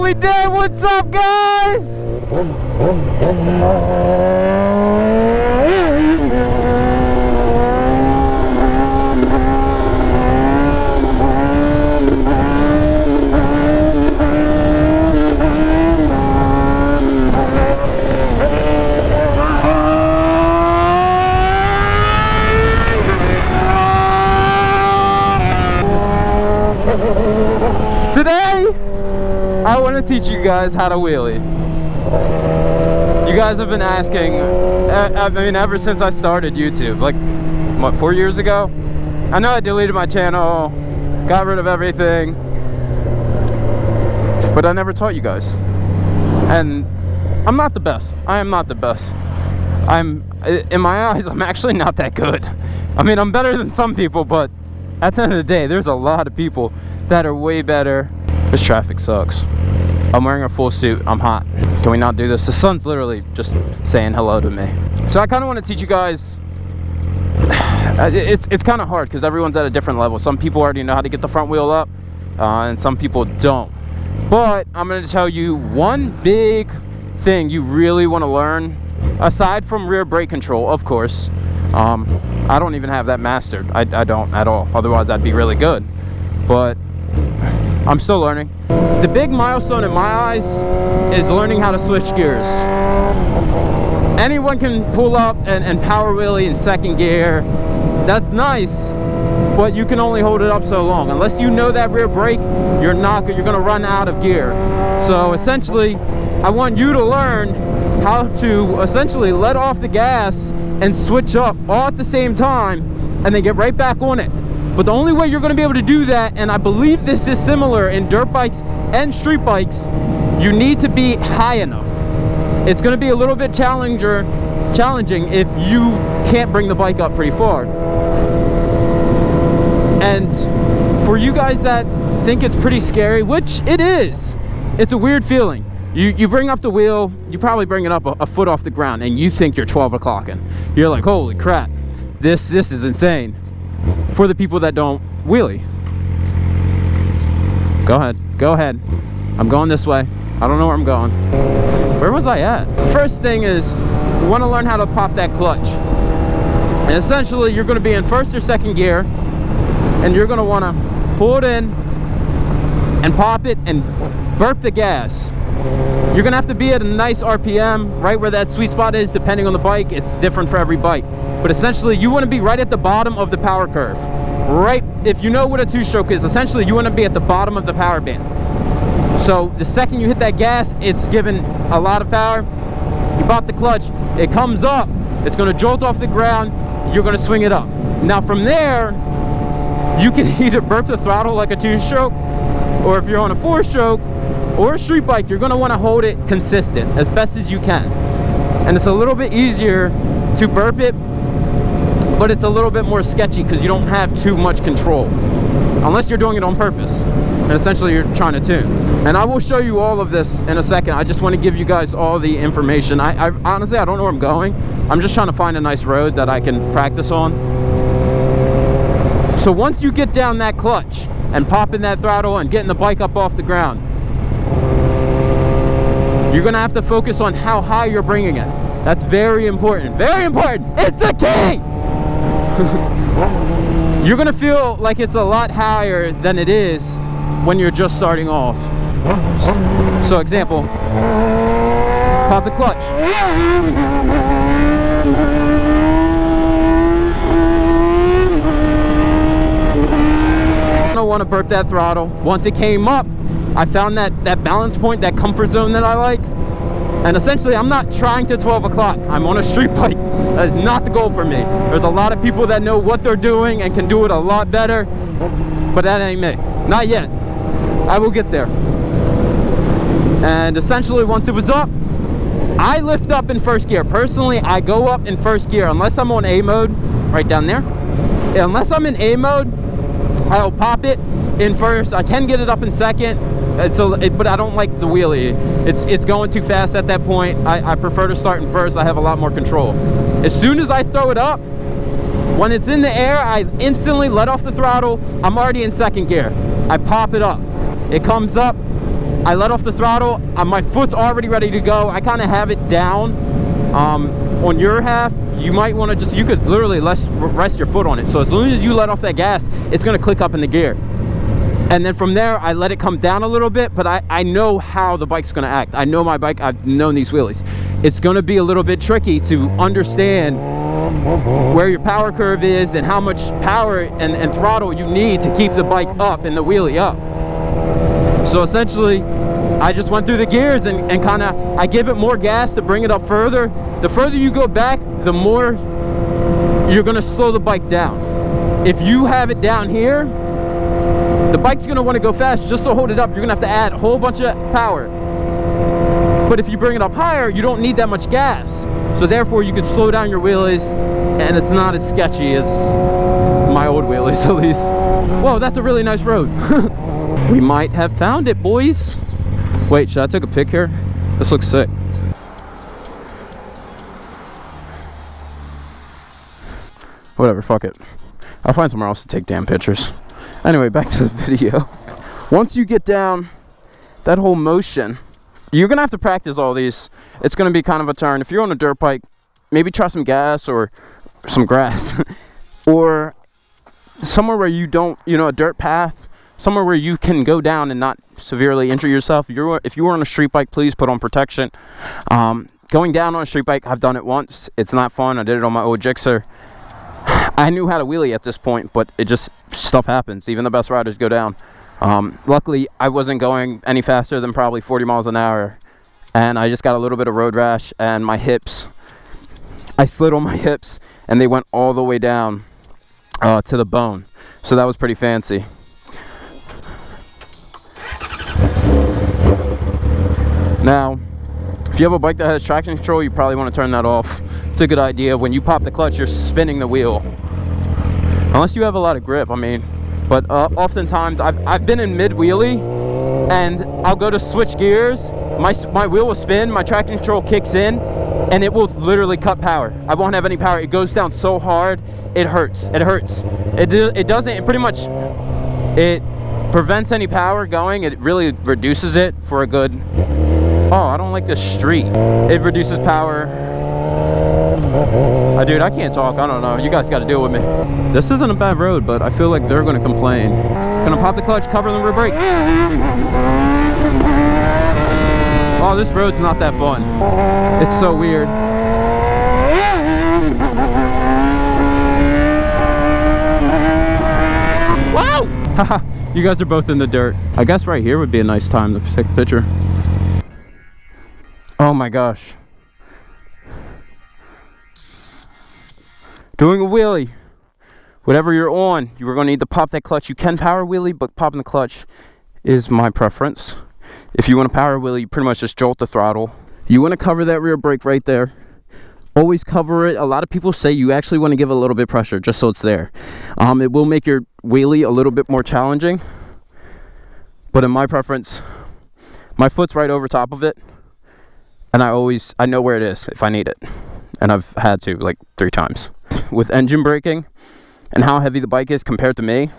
wheelie day. What's up, guys? Today, I want to teach you guys how to wheelie. You guys have been asking, I mean, ever since I started YouTube, like, what, 4 years ago? I know I deleted my channel, got rid of everything, but I never taught you guys. And I'm not the best. I am not the best. In my eyes, I'm actually not that good. I mean, I'm better than some people, but at the end of the day, there's a lot of people that are way better. This traffic sucks. I'm wearing a full suit. I'm hot. Can we not do this? The sun's literally just saying hello to me. So I kind of want to teach you guys. It's kind of hard because everyone's at a different level. Some people already know how to get the front wheel up, and some people don't. But I'm going to tell you one big thing you really want to learn, aside from rear brake control, of course. I don't even have that mastered. I don't at all. Otherwise, I'd be really good. But I'm still learning. The big milestone in my eyes is learning how to switch gears. Anyone can pull up and power wheelie in second gear. That's nice, but you can only hold it up so long. Unless you know that rear brake, you're gonna run out of gear. So essentially, I want you to learn how to essentially let off the gas and switch up all at the same time and then get right back on it. But the only way you're going to be able to do that, and I believe this is similar in dirt bikes and street bikes, you need to be high enough. It's going to be a little bit challenging if you can't bring the bike up pretty far. And for you guys that think it's pretty scary, which it is, it's a weird feeling. You bring up the wheel, you probably bring it up a foot off the ground, and you think you're 12 o'clocking. You're like, holy crap, this is insane. For the people that don't wheelie. Go ahead. I'm going this way. I don't know where I'm going. Where was I at? First thing is, you want to learn how to pop that clutch. And essentially, you're going to be in first or second gear, and you're going to want to pull it in and pop it and burp the gas. You're going to have to be at a nice RPM, right where that sweet spot is, depending on the bike. It's different for every bike. But essentially, you want to be right at the bottom of the power curve. Right, if you know what a two-stroke is, essentially you want to be at the bottom of the power band. So the second you hit that gas, it's given a lot of power. You pop the clutch, it comes up, it's going to jolt off the ground, you're going to swing it up. Now from there, you can either burp the throttle like a two-stroke, or if you're on a four-stroke or a street bike, you're going to want to hold it consistent as best as you can. And it's a little bit easier to burp it, but it's a little bit more sketchy because you don't have too much control, unless you're doing it on purpose and essentially you're trying to tune. And I will show you all of this in a second. I just want to give you guys all the information. I honestly, I don't know where I'm going. I'm just trying to find a nice road that I can practice on. So once you get down that clutch and popping that throttle and getting the bike up off the ground, you're gonna have to focus on how high you're bringing it. That's very important. Very important. It's the key. You're gonna feel like it's a lot higher than it is when you're just starting off. So example, pop the clutch. I don't want to burp that throttle. Once it came up, I found that balance point, that comfort zone that I like. And essentially, I'm not trying to 12 o'clock. I'm on a street bike. That is not the goal for me. There's a lot of people that know what they're doing and can do it a lot better, but that ain't me. Not yet. I will get there. And essentially, once it was up, I lift up in first gear. Personally, I go up in first gear unless I'm on A mode, right down there. Unless I'm in A mode, I'll pop it in first. I can get it up in second, but I don't like the wheelie. It's going too fast at that point. I prefer to start in first. I have a lot more control. As soon as I throw it up, when it's in the air, I instantly let off the throttle. I'm already in second gear. I pop it up. It comes up. I let off the throttle, my foot's already ready to go. I kind of have it down. On your half, you might want to you could literally rest your foot on it. So as soon as you let off that gas, it's going to click up in the gear. And then from there, I let it come down a little bit, but I know how the bike's going to act. I know my bike, I've known these wheelies. It's going to be a little bit tricky to understand where your power curve is and how much power and throttle you need to keep the bike up and the wheelie up. So essentially, I just went through the gears and kind of, I give it more gas to bring it up further. The further you go back, the more you're going to slow the bike down. If you have it down here, the bike's going to want to go fast. Just to hold it up, you're going to have to add a whole bunch of power. But if you bring it up higher, you don't need that much gas. So therefore, you can slow down your wheelies, and it's not as sketchy as my old wheelies, at least. Whoa, that's a really nice road. We might have found it, boys. Wait, should I take a pic here? This looks sick. Whatever, fuck it. I'll find somewhere else to take damn pictures. Anyway, back to the video. Once you get down that whole motion, you're gonna have to practice all these. It's gonna be kind of a turn. If you're on a dirt bike, maybe try some gas or some grass. Or somewhere where you don't, a dirt path, somewhere where you can go down and not severely injure yourself. If you were on a street bike, please put on protection. Going down on a street bike, I've done it once. It's not fun. I did it on my old Gixxer. I knew how to wheelie at this point, but stuff happens. Even the best riders go down. Luckily, I wasn't going any faster than probably 40 miles an hour, and I just got a little bit of road rash, and my hips, I slid on my hips, and they went all the way down to the bone. So that was pretty fancy. Now, if you have a bike that has traction control, you probably want to turn that off. It's a good idea. When you pop the clutch, you're spinning the wheel. Unless you have a lot of grip, I mean. But oftentimes, I've been in mid-wheelie, and I'll go to switch gears. My wheel will spin, my traction control kicks in, and it will literally cut power. I won't have any power. It goes down so hard, it hurts. It hurts. It doesn't, it pretty much, it prevents any power going. It really reduces it for a good, oh, I don't like this street. It reduces power. Dude, I can't talk. I don't know. You guys got to deal with me. This isn't a bad road, but I feel like they're going to complain. Gonna pop the clutch, cover the rear brake. Oh, this road's not that fun. It's so weird. Wow! Haha, you guys are both in the dirt. I guess right here would be a nice time to take a picture. Oh my gosh. Doing a wheelie. Whatever you're on, you are going to need to pop that clutch. You can power wheelie, but popping the clutch is my preference. If you want to power wheelie, you pretty much just jolt the throttle. You want to cover that rear brake right there. Always cover it. A lot of people say you actually want to give it a little bit of pressure just so it's there. It will make your wheelie a little bit more challenging. But in my preference, my foot's right over top of it. And I know where it is if I need it. And I've had to like 3 times. With engine braking and how heavy the bike is compared to me,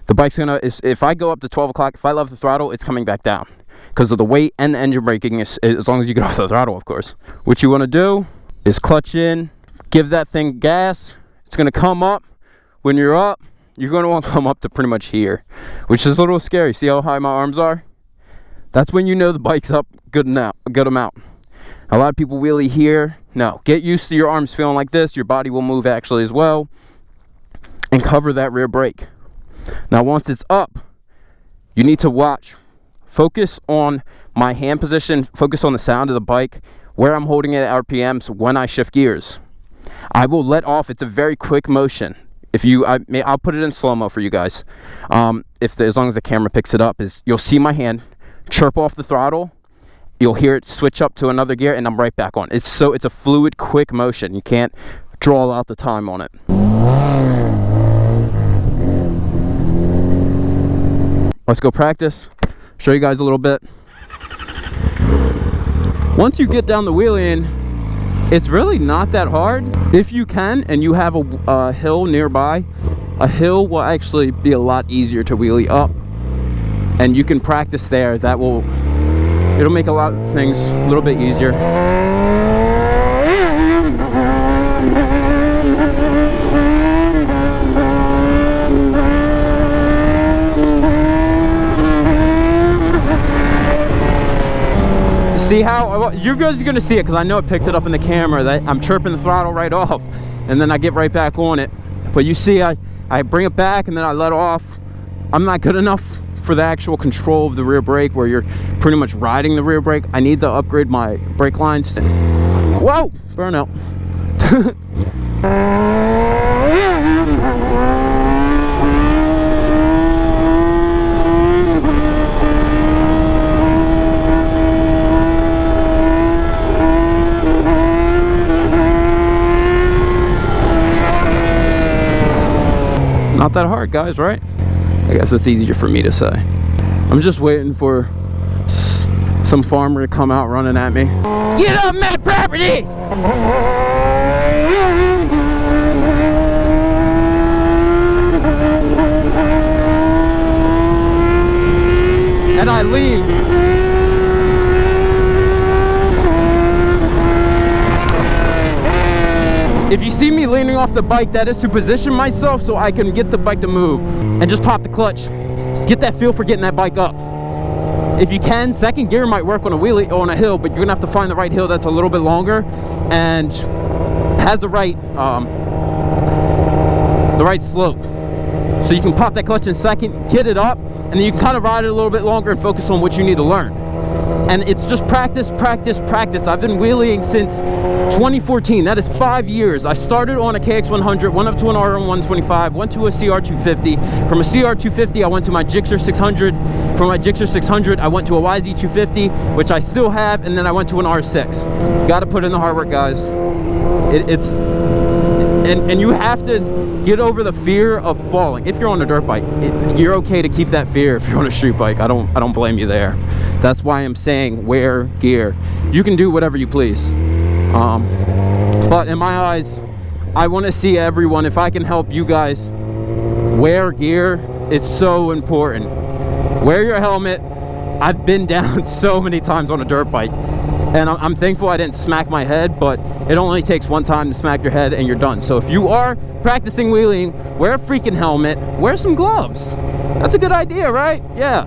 the bike's if I go up to 12 o'clock, if I love the throttle, it's coming back down because of the weight and the engine braking, as long as you get off the throttle, of course. What you want to do is clutch in, give that thing gas. It's going to come up. When you're up, you're going to want to come up to pretty much here, which is a little scary. See how high my arms are? That's when you know the bike's up good amount. A lot of people wheelie here. No, get used to your arms feeling like this. Your body will move actually as well. And cover that rear brake. Now once it's up, you need to watch. Focus on my hand position. Focus on the sound of the bike. Where I'm holding it at RPMs when I shift gears. I will let off. It's a very quick motion. I'll put it in slow-mo for you guys. As long as the camera picks it up, you'll see my hand chirp off the throttle. You'll hear it switch up to another gear, and I'm right back on. It's a fluid, quick motion. You can't draw out the time on it. Let's go practice. Show you guys a little bit. Once you get down the wheelie, it's really not that hard. If you can, and you have a hill nearby, a hill will actually be a lot easier to wheelie up. And you can practice there. That will It'll make a lot of things a little bit easier. See how, you guys are gonna see it because I know it picked it up in the camera that I'm chirping the throttle right off and then I get right back on it. But you see I bring it back and then I let off. I'm not good enough for the actual control of the rear brake where you're pretty much riding the rear brake. I need to upgrade my brake lines. Whoa, burnout. Not that hard, guys, right? I guess it's easier for me to say. I'm just waiting for some farmer to come out running at me. Get off my property! And I leave. If you see me leaning off the bike, that is to position myself so I can get the bike to move and just pop the clutch. Get that feel for getting that bike up. If you can, second gear might work on a wheelie on a hill, but you're gonna have to find the right hill that's a little bit longer and has the right slope. So you can pop that clutch in second, get it up, and then you can kind of ride it a little bit longer and focus on what you need to learn. And it's just practice, practice, practice. I've been wheeling since 2014. That is 5 years. I started on a KX100, went up to an RM125, went to a CR250. From a CR250, I went to my Gixxer 600. From my Gixxer 600, I went to a YZ250, which I still have, and then I went to an R6. Got to put in the hard work, guys. And you have to get over the fear of falling. If you're on a dirt bike, you're okay to keep that fear. If you're on a street bike, I don't blame you there. That's why I'm saying wear gear. You can do whatever you please. But in my eyes, I want to see everyone, if I can help you guys wear gear, it's so important. Wear your helmet. I've been down so many times on a dirt bike, and I'm thankful I didn't smack my head, but it only takes one time to smack your head and you're done. So if you are practicing wheeling, wear a freaking helmet, wear some gloves. That's a good idea, right? Yeah.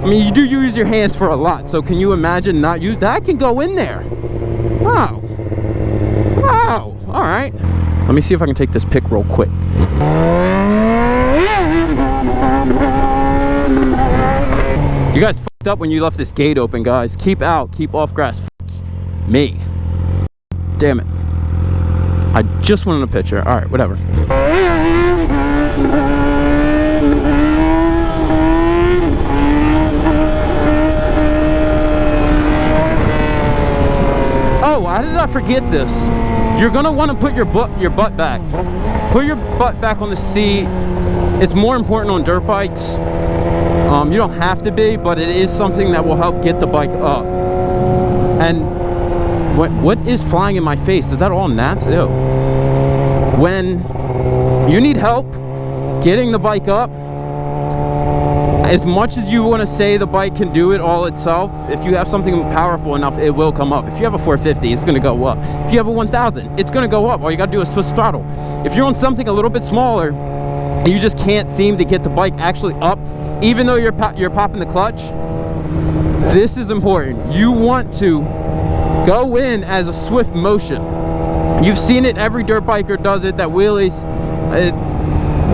I mean, you do use your hands for a lot, so can you imagine not use that? Can go in there. Wow. Wow. All right. Let me see if I can take this pick real quick. You guys fucked up when you left this gate open, guys. Keep out. Keep off grass. Me. Damn it. I just wanted a picture. All right, whatever. Oh, how did I forget this? You're gonna want to put your butt back. Put your butt back on the seat. It's more important on dirt bikes. You don't have to be, but it is something that will help get the bike up. And what is flying in my face? Is that all gnats? Ew. When you need help getting the bike up, as much as you want to say the bike can do it all itself, if you have something powerful enough, it will come up. If you have a 450, it's going to go up. If you have a 1000, it's going to go up. All you got to do is twist throttle. If you're on something a little bit smaller, and you just can't seem to get the bike actually up, even though you're popping the clutch, this is important. You want to go in as a swift motion. You've seen it, every dirt biker does it, that wheelies,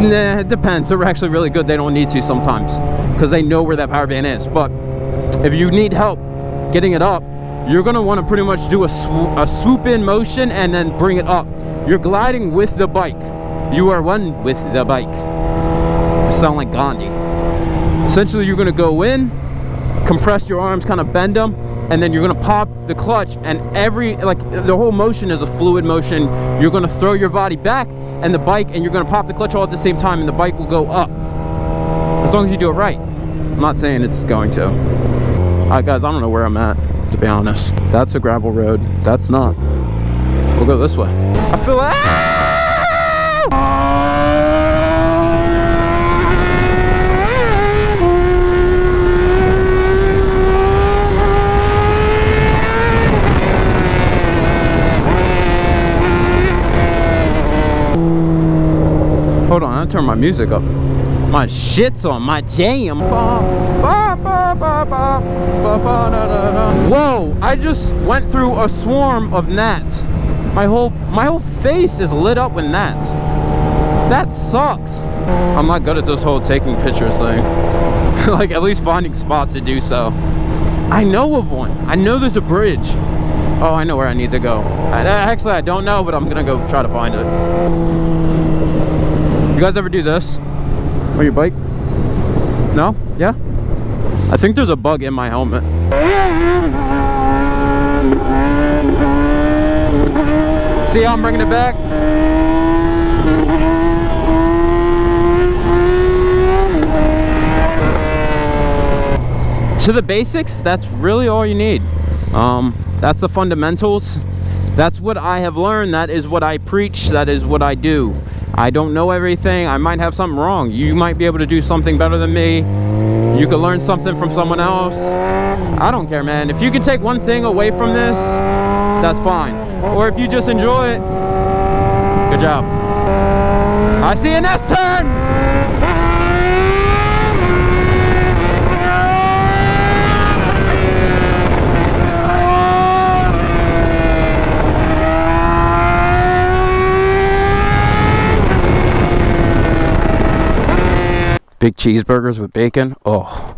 nah, it depends. They're actually really good. They don't need to sometimes because they know where that power band is. But if you need help getting it up, you're going to want to pretty much do a swoop in motion and then bring it up. You're gliding with the bike. You are one with the bike. I sound like Gandhi. Essentially, you're going to go in, compress your arms, kind of bend them, and then you're going to pop the clutch, and the whole motion is a fluid motion. You're going to throw your body back and the bike, and you're going to pop the clutch all at the same time, and the bike will go up. As long as you do it right. I'm not saying it's going to. Alright guys, I don't know where I'm at, to be honest. That's a gravel road. That's not. We'll go this way. I feel like... I turn my music up. My shit's on, my jam. Whoa, I just went through a swarm of gnats. My whole face is lit up with gnats. That sucks. I'm not good at this whole taking pictures thing. Like, at least finding spots to do so. I know of one. I know there's a bridge. Oh, I know where I need to go. Actually, I don't know, but I'm gonna go try to find it. You guys ever do this on your bike? No? Yeah? I think there's a bug in my helmet. See how I'm bringing it back? To the basics, that's really all you need. That's the fundamentals. That's what I have learned. That is what I preach. That is what I do. I don't know everything. I might have something wrong. You might be able to do something better than me. You could learn something from someone else. I don't care, man. If you can take one thing away from this, that's fine. Or if you just enjoy it, good job. I see an S-turn! Big cheeseburgers with bacon. Oh.